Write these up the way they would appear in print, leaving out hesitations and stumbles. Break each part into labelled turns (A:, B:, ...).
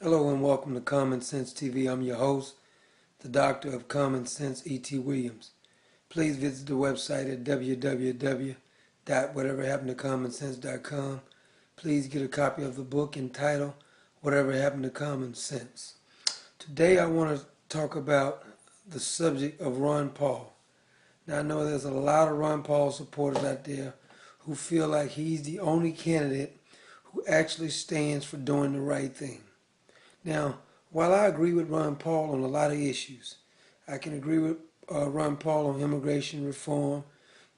A: Hello and welcome to Common Sense TV. I'm your host, the Doctor of Common Sense, E.T. Williams. Please visit the website at www.whateverhappentocommon.com. Please get a copy of the book entitled Whatever Happened to Common Sense. Today I want to talk about the subject of Ron Paul. Now I know there's a lot of Ron Paul supporters out there who feel like he's the only candidate who actually stands for doing the right thing. Now, while I agree with Ron Paul on a lot of issues, I can agree with Ron Paul on immigration reform,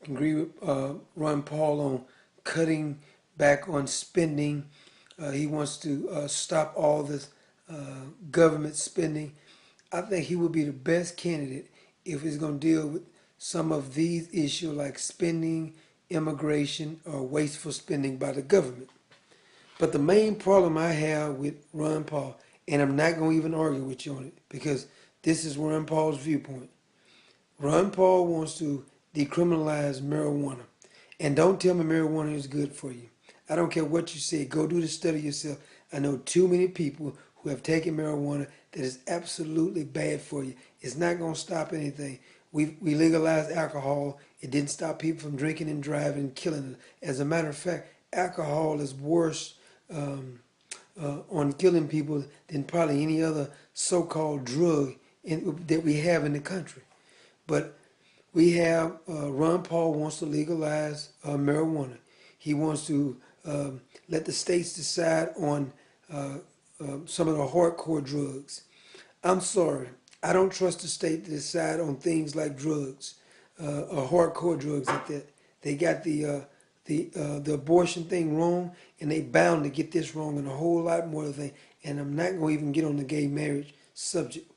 A: I can agree with Ron Paul on cutting back on spending. He wants to stop all this government spending. I think he would be the best candidate if he's going to deal with some of these issues like spending, immigration, or wasteful spending by the government. But the main problem I have with Ron Paul, and I'm not going to even argue with you on it because this is Ron Paul's viewpoint. Ron Paul wants to decriminalize marijuana. And don't tell me marijuana is good for you. I don't care what you say. Go do the study yourself. I know too many people who have taken marijuana that is absolutely bad for you. It's not going to stop anything. We legalized alcohol. It didn't stop people from drinking and driving and killing them. As a matter of fact, alcohol is worse on killing people than probably any other so-called drug that we have in the country. But we have Ron Paul wants to legalize marijuana. He wants to let the states decide on some of the hardcore drugs. I'm sorry, I don't trust the state to decide on things like drugs, or hardcore drugs like that. They got the abortion thing wrong, and they bound to get this wrong and a whole lot more things. And I'm not going to even get on the gay marriage subject.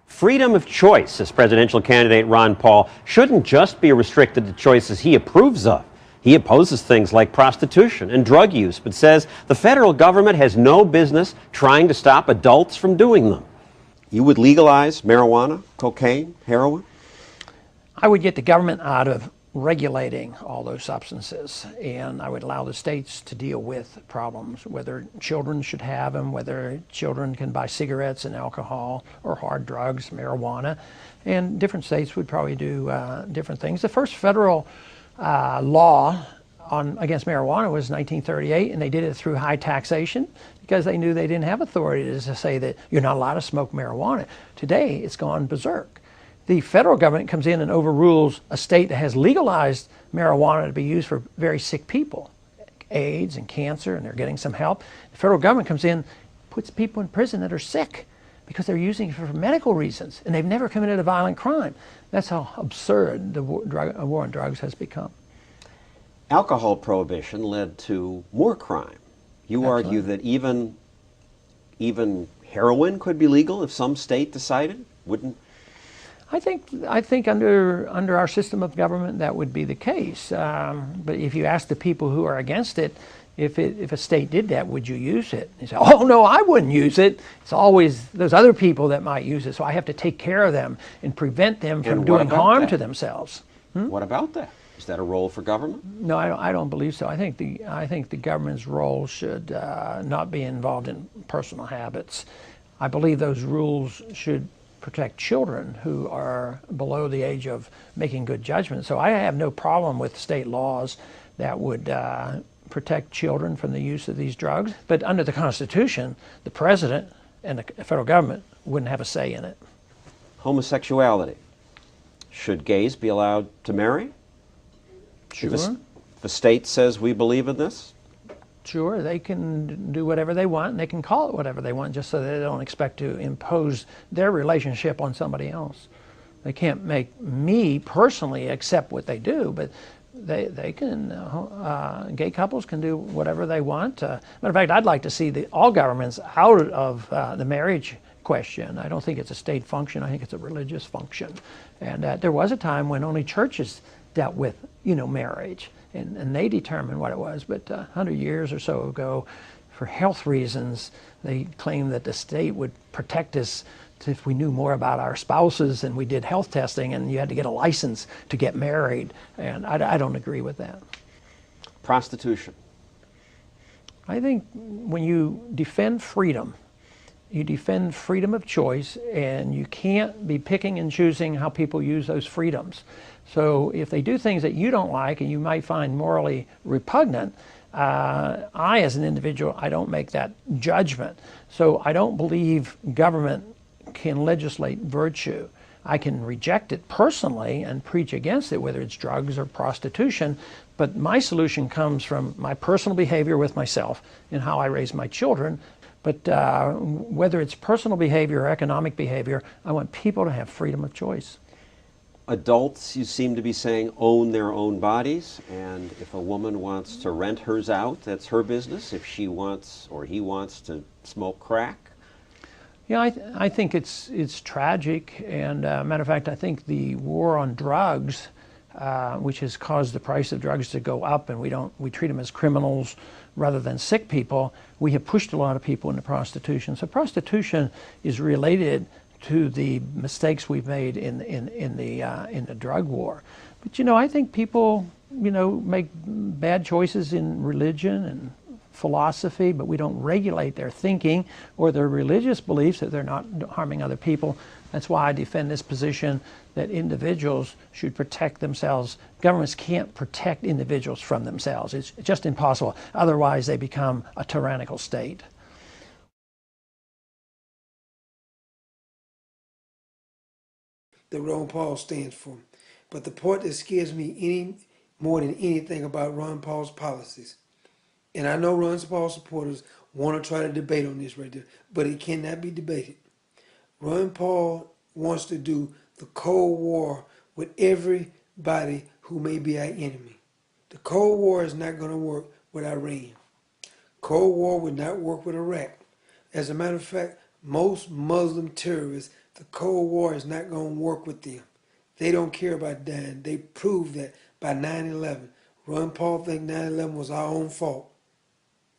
B: Freedom of choice, says presidential candidate Ron Paul, shouldn't just be restricted to choices he approves of. He opposes things like prostitution and drug use, but says the federal government has no business trying to stop adults from doing them. You would legalize marijuana, cocaine, heroin?
C: I would get the government out of regulating all those substances, and I would allow the states to deal with problems, whether children should have them, whether children can buy cigarettes and alcohol or hard drugs, marijuana, and different states would probably do different things. The first federal law against marijuana was 1938, and they did it through high taxation because they knew they didn't have authority to say that you're not allowed to smoke marijuana. Today, it's gone berserk. The federal government comes in and overrules a state that has legalized marijuana to be used for very sick people, AIDS and cancer, and they're getting some help. The federal government comes in, puts people in prison that are sick because they're using it for medical reasons, and they've never committed a violent crime. That's how absurd the war on drugs has become.
B: Alcohol prohibition led to more crime. You argue that even heroin could be legal if some state decided? Wouldn't?
C: I think under our system of government that would be the case. But if you ask the people who are against it, if a state did that, would you use it? They say, oh no, I wouldn't use it. It's always those other people that might use it, so I have to take care of them and prevent them from doing harm to themselves.
B: What about that? Is that a role for government?
C: No, I don't believe so. I think the government's role should not be involved in personal habits. I believe those rules should protect children who are below the age of making good judgments. So I have no problem with state laws that would protect children from the use of these drugs. But under the Constitution, the president and the federal government wouldn't have a say in it.
B: Homosexuality. Should gays be allowed to marry?
C: Sure.
B: The state says we believe in this?
C: Sure, they can do whatever they want, and they can call it whatever they want, just so they don't expect to impose their relationship on somebody else. They can't make me personally accept what they do, but they can, gay couples can do whatever they want. Matter of fact, I'd like to see all governments out of the marriage question. I don't think it's a state function, I think it's a religious function. And there was a time when only churches dealt with, marriage. And they determined what it was. But 100 years or so ago, for health reasons, they claimed that the state would protect us if we knew more about our spouses and we did health testing and you had to get a license to get married. And I don't agree with that.
B: Prostitution.
C: I think when you defend freedom, you defend freedom of choice, and you can't be picking and choosing how people use those freedoms. So if they do things that you don't like and you might find morally repugnant, I, as an individual, I don't make that judgment. So I don't believe government can legislate virtue. I can reject it personally and preach against it, whether it's drugs or prostitution, but my solution comes from my personal behavior with myself and how I raise my children. But whether it's personal behavior or economic behavior, I want people to have freedom of choice.
B: Adults, you seem to be saying, own their own bodies, and if a woman wants to rent hers out, that's her business. If she wants or he wants to smoke crack.
C: Yeah, I think it's tragic, and matter of fact, I think the war on drugs, which has caused the price of drugs to go up, and we treat them as criminals rather than sick people, we have pushed a lot of people into prostitution. So prostitution is related to the mistakes we've made in the drug war. But I think people make bad choices in religion and philosophy, but we don't regulate their thinking or their religious beliefs that they're not harming other people. That's why I defend this position that individuals should protect themselves. Governments can't protect individuals from themselves. It's just impossible. Otherwise, they become a tyrannical state.
A: That Ron Paul stands for. But the part that scares me any more than anything about Ron Paul's policies, and I know Ron Paul supporters want to try to debate on this right there, but it cannot be debated. Ron Paul wants to do the Cold War with everybody who may be our enemy. The Cold War is not going to work with Iran. Cold War would not work with Iraq. As a matter of fact, most Muslim terrorists, the Cold War is not going to work with them. They don't care about dying. They proved that by 9/11. Ron Paul think 9/11 was our own fault.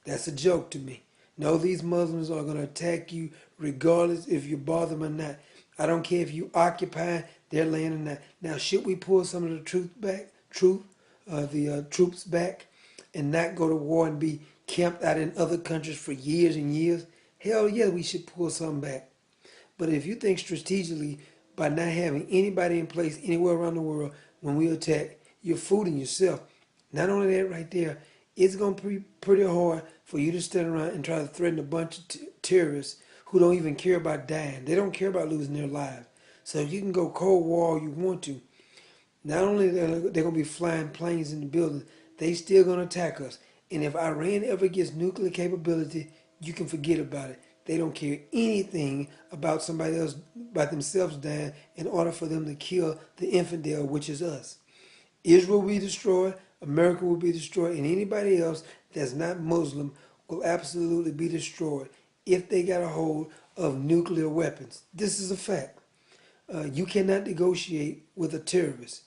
A: That's a joke to me. No, these Muslims are going to attack you regardless if you bother them or not. I don't care if you occupy their land or not. Now, should we pull some of the troops back and not go to war and be camped out in other countries for years and years? Hell yeah, we should pull some back. But if you think strategically by not having anybody in place anywhere around the world when we attack, you're fooling yourself. Not only that right there, it's going to be pretty hard for you to stand around and try to threaten a bunch of terrorists who don't even care about dying. They don't care about losing their lives. So you can go Cold War all you want to. Not only they're going to be flying planes in the building, they still going to attack us. And if Iran ever gets nuclear capability, you can forget about it. They don't care anything about somebody else, about themselves dying in order for them to kill the infidel, which is us. Israel will be destroyed, America will be destroyed, and anybody else that's not Muslim will absolutely be destroyed if they got a hold of nuclear weapons. This is a fact. You cannot negotiate with a terrorist.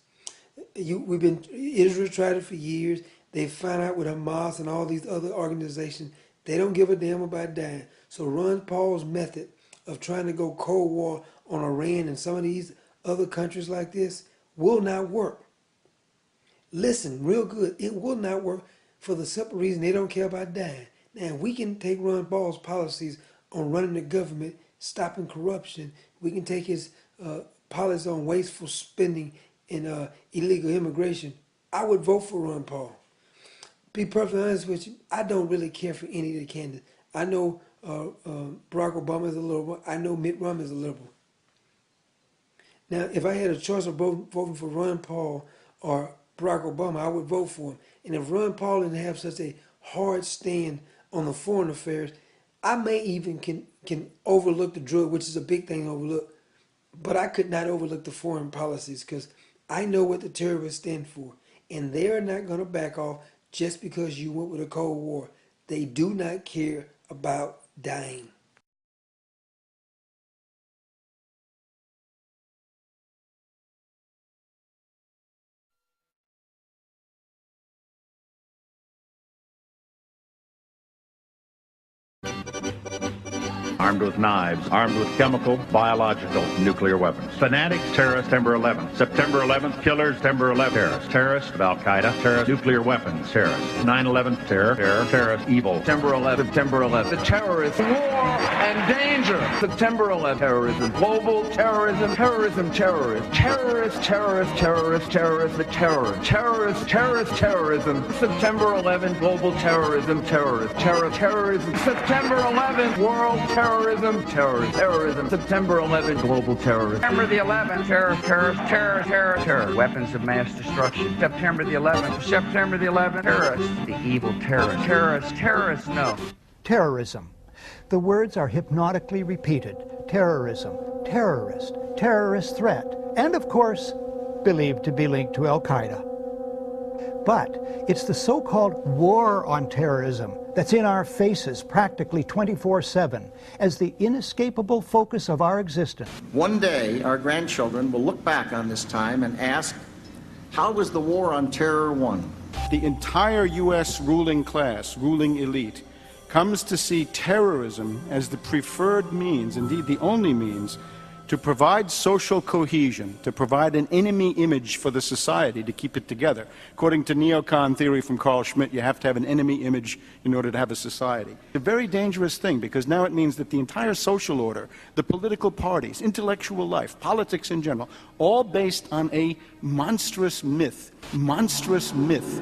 A: Israel tried it for years. They found out with Hamas and all these other organizations, they don't give a damn about dying. So Ron Paul's method of trying to go Cold War on Iran and some of these other countries like this will not work. Listen, real good, it will not work for the simple reason they don't care about dying. Now, we can take Ron Paul's policies on running the government, stopping corruption. We can take his policy on wasteful spending and illegal immigration. I would vote for Ron Paul. Be perfectly honest with you, I don't really care for any of the candidates. I know Barack Obama is a liberal. I know Mitt Romney is a liberal. Now, if I had a choice of voting for Ron Paul or Barack Obama, I would vote for him. And if Ron Paul didn't have such a hard stand on the foreign affairs, I may even can overlook the drug, which is a big thing to overlook. But I could not overlook the foreign policies because I know what the terrorists stand for. And they're not going to back off just because you went with a Cold War. They do not care about dying.
D: armed with knives, armed with chemical, biological, nuclear weapons. Fanatics, terrorists, September 11th. September 11th, killers, September 11th, terrorists. Terrorists of Al-Qaeda, terrorists, nuclear weapons, terrorists. 9/11, terror, terrorists, evil.
E: September 11th, September 11th. The terrorists, war and danger. September 11th, terrorism, global terrorism, terrorism, terrorists, terrorists, terrorists, terrorists, terrorists, the terror, terrorists, terrorist, terrorism. September 11th, global terrorism, terrorist, terrorism. September 11th, world terrorism, terrorism. September 11th, global terrorism.
F: September the 11th, terror, weapons of mass destruction. September the 11th, terrorists, the evil terrorists, no.
G: Terrorism. The words are hypnotically repeated. Terrorism, terrorist, terrorist threat, and of course, believed to be linked to Al-Qaeda. But it's the so-called war on terrorism that's in our faces practically 24/7 as the inescapable focus of our existence.
H: One day, our grandchildren will look back on this time and ask, how was the war on terror won?
I: The entire U.S. ruling class, ruling elite, comes to see terrorism as the preferred means, indeed the only means, to provide social cohesion, to provide an enemy image for the society to keep it together. According to neocon theory from Carl Schmitt, you have to have an enemy image in order to have a society. It's a very dangerous thing, because now it means that the entire social order, the political parties, intellectual life, politics in general, all based on a monstrous myth. Monstrous myth.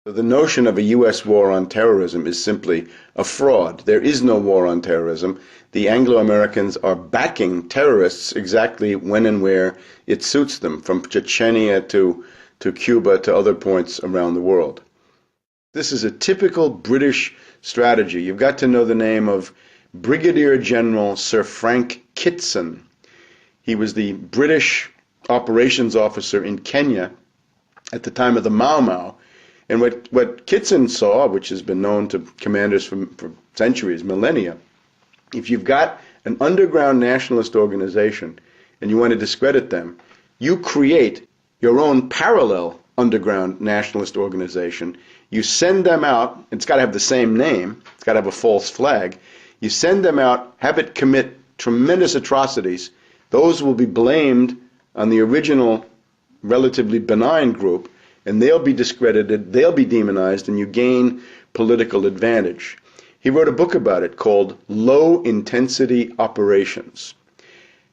J: The notion of a U.S. war on terrorism is simply a fraud. There is no war on terrorism. The Anglo-Americans are backing terrorists exactly when and where it suits them, from Chechnya to Cuba to other points around the world. This is a typical British strategy. You've got to know the name of Brigadier General Sir Frank Kitson. He was the British operations officer in Kenya at the time of the Mau Mau. And what Kitson saw, which has been known to commanders for centuries, millennia, if you've got an underground nationalist organization and you want to discredit them, you create your own parallel underground nationalist organization. You send them out. It's got to have the same name. It's got to have a false flag. You send them out, have it commit tremendous atrocities. Those will be blamed on the original relatively benign group, and they'll be discredited, they'll be demonized, and you gain political advantage. He wrote a book about it called Low Intensity Operations.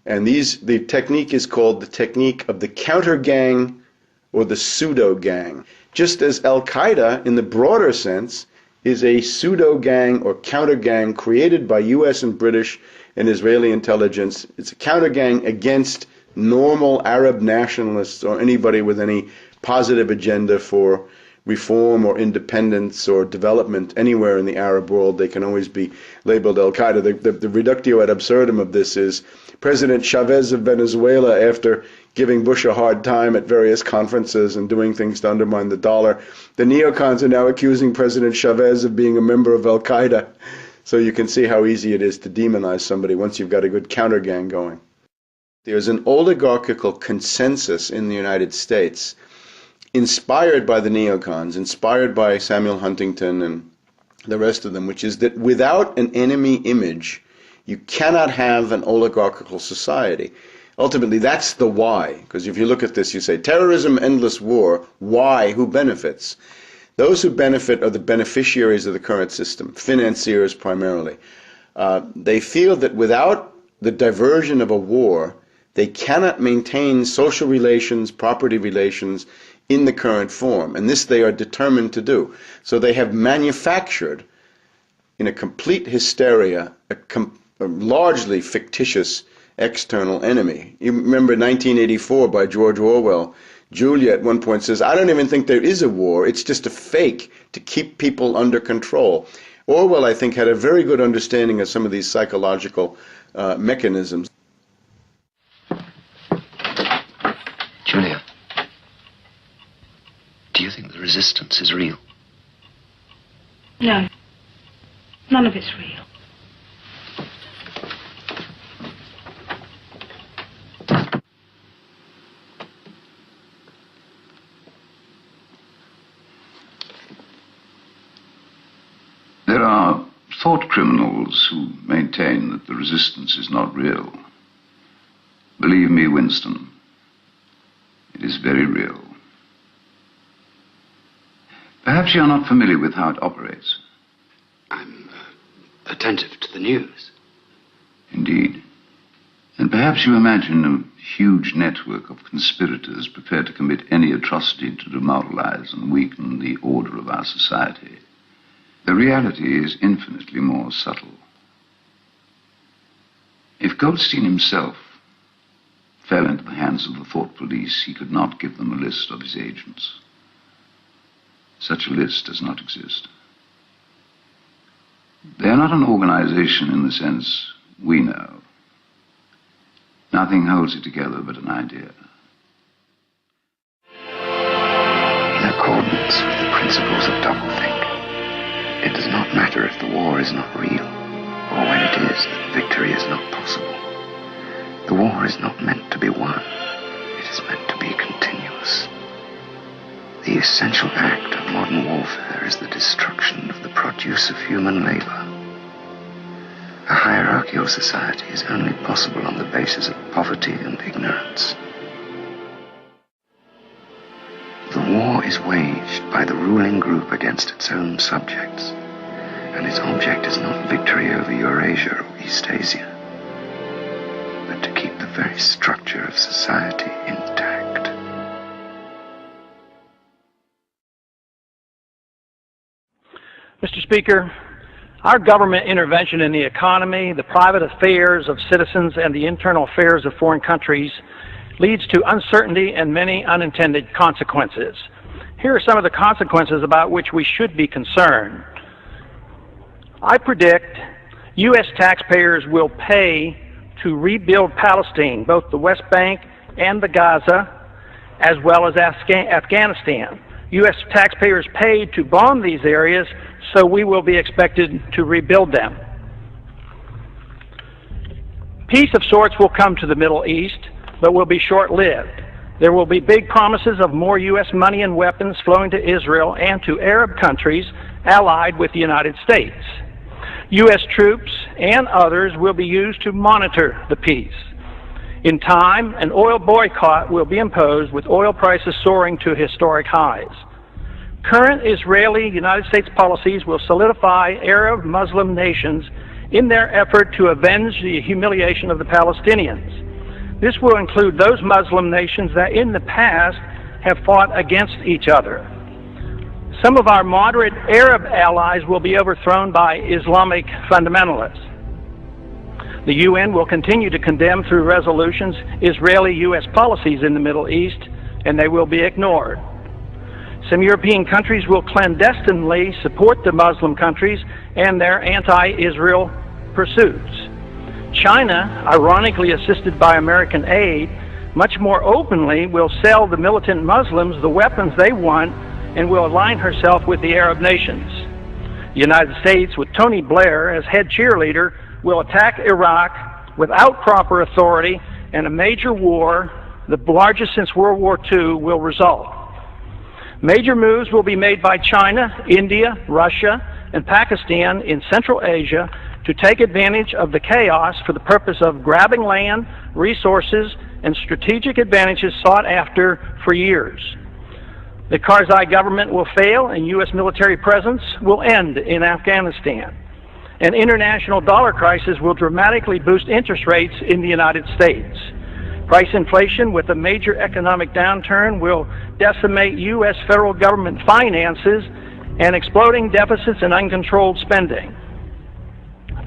J: And the technique is called the technique of the counter gang or the pseudo gang. Just as Al-Qaeda, in the broader sense, is a pseudo gang or counter gang created by US and British and Israeli intelligence. It's a counter gang against normal Arab nationalists or anybody with any positive agenda for reform or independence or development anywhere in the Arab world. They can always be labeled Al-Qaeda. The reductio ad absurdum of this is President Chavez of Venezuela, after giving Bush a hard time at various conferences and doing things to undermine the dollar, the neocons are now accusing President Chavez of being a member of Al-Qaeda. So you can see how easy it is to demonize somebody once you've got a good counter gang going. There's an oligarchical consensus in the United States, inspired by the neocons, inspired by Samuel Huntington and the rest of them, which is that without an enemy image, you cannot have an oligarchical society. Ultimately, that's the why, because if you look at this, you say, terrorism, endless war, why, who benefits? Those who benefit are the beneficiaries of the current system, financiers primarily. They feel that without the diversion of a war, they cannot maintain social relations, property relations, in the current form, and this they are determined to do. So they have manufactured, in a complete hysteria, a largely fictitious external enemy. You remember 1984 by George Orwell. Julia at one point says, I don't even think there is a war, it's just a fake to keep people under control. Orwell, I think, had a very good understanding of some of these psychological mechanisms.
K: Julia, do you you think the resistance is real?
L: No. None of it's real.
M: There are thought criminals who maintain that the resistance is not real. Believe me, Winston, it is very real. Perhaps you are not familiar with how it operates.
K: I'm attentive to the news.
M: Indeed. And perhaps you imagine a huge network of conspirators prepared to commit any atrocity to demoralize and weaken the order of our society. The reality is infinitely more subtle. If Goldstein himself fell into the hands of the thought police, he could not give them a list of his agents. Such a list does not exist. They are not an organization in the sense we know. Nothing holds it together but an idea.
K: In accordance with the principles of doublethink, it does not matter if the war is not real, or when it is that victory is not possible. The war is not meant to be won. It is meant to be continuous. The essential act of modern warfare is the destruction of the produce of human labor. A hierarchical society is only possible on the basis of poverty and ignorance. The war is waged by the ruling group against its own subjects, and its object is not victory over Eurasia or Eastasia, but to keep the very structure of society intact.
C: Mr. Speaker, our government intervention in the economy, the private affairs of citizens, and the internal affairs of foreign countries leads to uncertainty and many unintended consequences. Here are some of the consequences about which we should be concerned. I predict U.S. taxpayers will pay to rebuild Palestine, both the West Bank and the Gaza, as well as Afghanistan. U.S. taxpayers paid to bomb these areas, so we will be expected to rebuild them. Peace of sorts will come to the Middle East, but will be short-lived. There will be big promises of more U.S. money and weapons flowing to Israel and to Arab countries allied with the United States. U.S. troops and others will be used to monitor the peace. In time, an oil boycott will be imposed, with oil prices soaring to historic highs. Current Israeli-United States policies will solidify Arab Muslim nations in their effort to avenge the humiliation of the Palestinians. This will include those Muslim nations that in the past have fought against each other. Some of our moderate Arab allies will be overthrown by Islamic fundamentalists. The UN will continue to condemn through resolutions Israeli-U.S. policies in the Middle East, and they will be ignored. Some European countries will clandestinely support the Muslim countries and their anti-Israel pursuits. China, ironically assisted by American aid, much more openly will sell the militant Muslims the weapons they want and will align herself with the Arab nations. The United States, with Tony Blair as head cheerleader, will attack Iraq without proper authority, and a major war, the largest since World War II, will result. Major moves will be made by China, India, Russia, and Pakistan in Central Asia to take advantage of the chaos for the purpose of grabbing land, resources, and strategic advantages sought after for years. The Karzai government will fail, and U.S. military presence will end in Afghanistan. An international dollar crisis will dramatically boost interest rates in the United States. Price inflation with a major economic downturn will decimate U.S. federal government finances and exploding deficits and uncontrolled spending.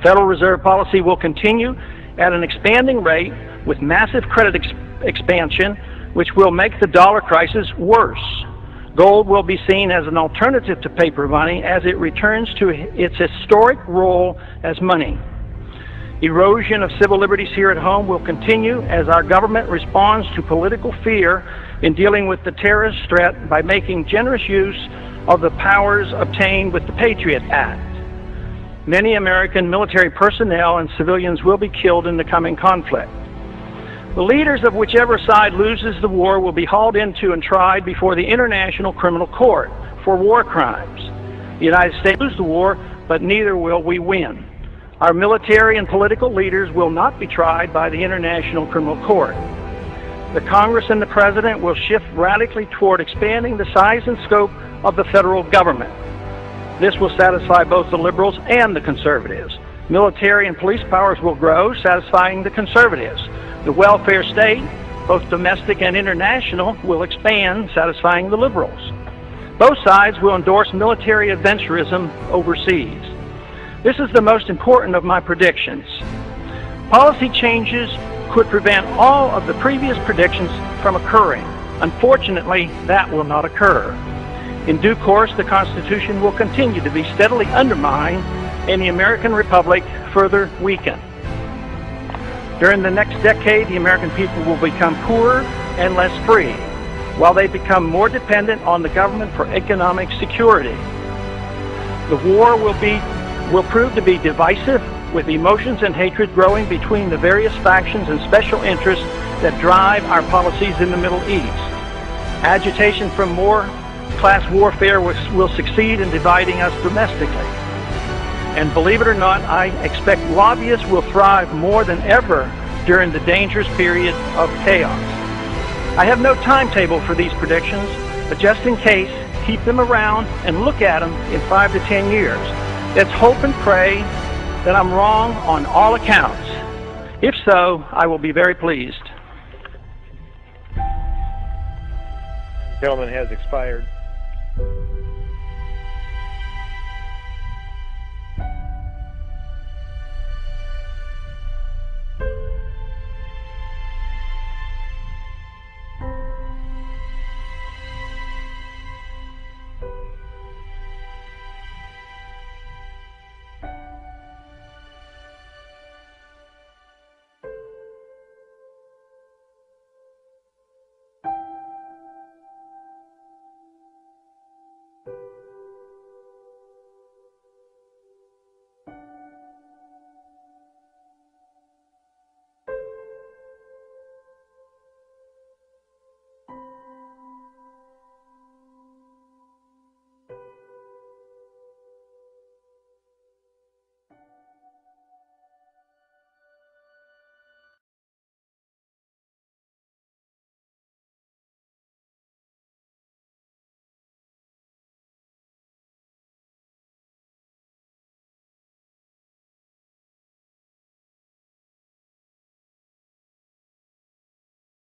C: Federal Reserve policy will continue at an expanding rate with massive credit expansion, which will make the dollar crisis worse. Gold will be seen as an alternative to paper money as it returns to its historic role as money.
N: Erosion of civil liberties here at home will continue as our government responds to political fear in dealing with the terrorist threat by making generous use of the powers obtained with the Patriot Act. Many American military personnel and civilians will be killed in the coming conflict. The leaders of whichever side loses the war will be hauled into and tried before the International Criminal Court for war crimes. The United States will lose the war, but neither will we win. Our military and political leaders will not be tried by the International Criminal Court. The Congress and the President will shift radically toward expanding the size and scope of the federal government. This will satisfy both the liberals and the conservatives. Military and police powers will grow, satisfying the conservatives. The welfare state, both domestic and international, will expand, satisfying the liberals. Both sides will endorse military adventurism overseas. This is the most important of my predictions. Policy changes could prevent all of the previous predictions from occurring. Unfortunately, that will not occur. In due course, the Constitution will continue to be steadily undermined and the American Republic further weakened. During the next decade, the American people will become poorer and less free, while they become more dependent on the government for economic security. The war will prove to be divisive, with emotions and hatred growing between the various factions and special interests that drive our policies in the Middle East. Agitation from more class warfare will succeed in dividing us domestically. And believe it or not, I expect lobbyists will thrive more than ever during the dangerous period of chaos. I have no timetable for these predictions, but just in case, keep them around and look at them in 5 to 10 years. Let's hope and pray that I'm wrong on all accounts. If so, I will be very pleased.
O: Gentleman has expired.